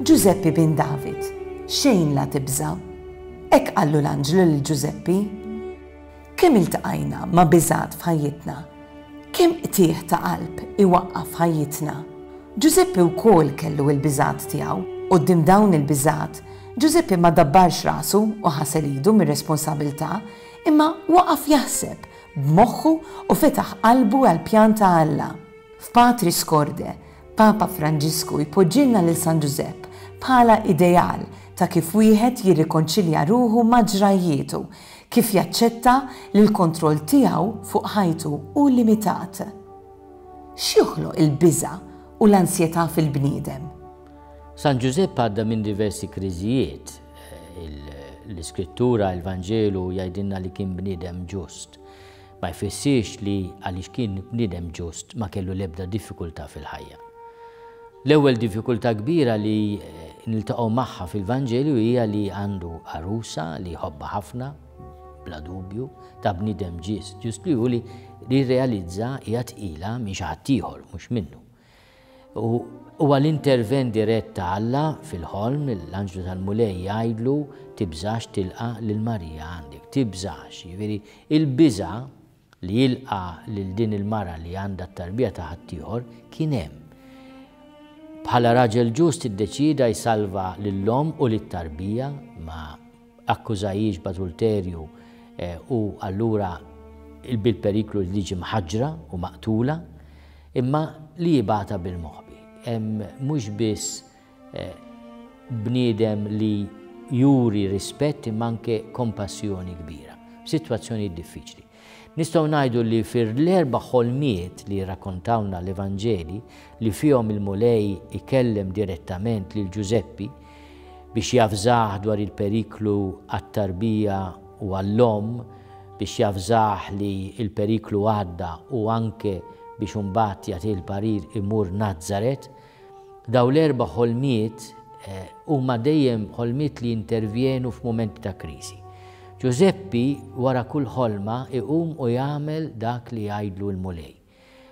Giuseppi bin David, xejn la tibża. Ek qallu l-anġlu lil Giuseppi. Kemm iltaqajna ma' biżgħat f'ħajjitna, kemm qtieħ ta' qalb iwaqqaf ħajjitna. Giuseppi wkoll kellu l-biżgħat tiegħu. Quddiem dawn il-biżgħat, Giuseppi ma dabbarx rasu u ħasel idu mir-responsabbiltà, imma waqaf jaħseb b'moħħu u fetaħ qalbu għal pjan ta' Alla. F'Patris Corde, Papa Franġisku jpoġġilna lil San Giusepp bħala ideal ta' kif wieħed jirrikonċilja ruħu ma' ġrajjietu, kif jaċċetta li l-kontroll tiegħu fuq ħajtu hu limitat. X'joħloq il-biża' u l-ansjetà fil-bniedem? San Giuseppe għadda minn diversi kriżijiet. L-iskrittura, il-Vanġelu jgħidilna li kien bniedem ġust. Ma jfissirx li għaliex kien bniedem ġust ma kellu l-ebda diffikultà fil-ħajja. L-ewwel diffikultà kbira li niltaqgħu magħha fil-Vanġelu hija li għandu arusa li jħobba ħafna, bla dubju, ta' bniedem ġust li hu li realizza hija tqila minn xi ħadd ieħor mhux minnu. U għal-intervent dirett ta' Alla fil-ħolm, l-anġlu tal-mulej jgħidlu tibżax tilqa lil Marija għandek, tibżax, jiġifieri il-biża' li jilqa lil din il-mara li għandha t-tarbija ta' ħadd ieħor kien hemm. Bħala raġel ġust iddeċida jsalva lill-om u lit-tarbija ma akkużajiex b'adulterju u allura bil-periklu li tiġi mħaġġra u maqtula, imma li jibgħatha bil-moħbi. Mhux biss bniedem li juri rispett imma anke kompassjoni kbira, f'sitwazzjoni diffiċli. Nistgħu ngħidu li fil-4 ħolmiet li rrakkontawna l-Evanġeli li fihom il-mulej ikellem direttament lil Giuseppi biex jafżah dwar il-periklu għat-tarbija u għall-om, biex jafżah li il-periklu għadda u anke biex imbagħad jagħtih il-parir imur Nażaret, daw l4 ħolmiet huma dejjem ħolmiet li intervjenu f'mumenti ta' kriżi. Giuseppi wara kull ħolma iqum u jagħmel dak li jgħidlu l-mulej.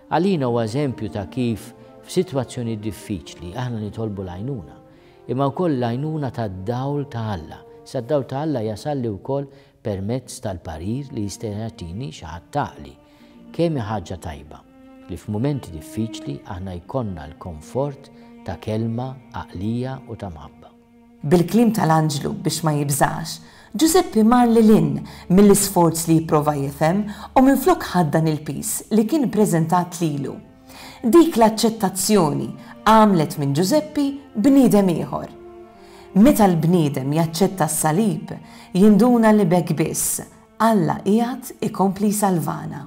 Għalina huwa eżempju ta' kif f'sitwazzjoni diffiċli aħna nitolbu l-għajnuna, imma wkoll l-għajnuna tad-dawl ta' Alla. Sad-dawl ta' Alla jasalli wkoll permezz tal-parir li jista' jagħtini xi ħadd taqli. Kemm ħaġa tajba li f'mumenti diffiċli aħna jkollna l-komfort ta' kelma għaqlija u ta' mħabba. Bil-kliem tal-anġlu biex ma jibżax, Giuseppi mar lil mill-isforz li jipprova jifhem u minflok ħaddan il-pis li kien ppreżentat lilu. Dik l-aċċettazzjoni għamlet minn Giuseppi bniedem ieħor. Meta l-bniedem jaċċetta s-salib, jinduna li b'hekk biss Alla qiegħed ikompli salvana.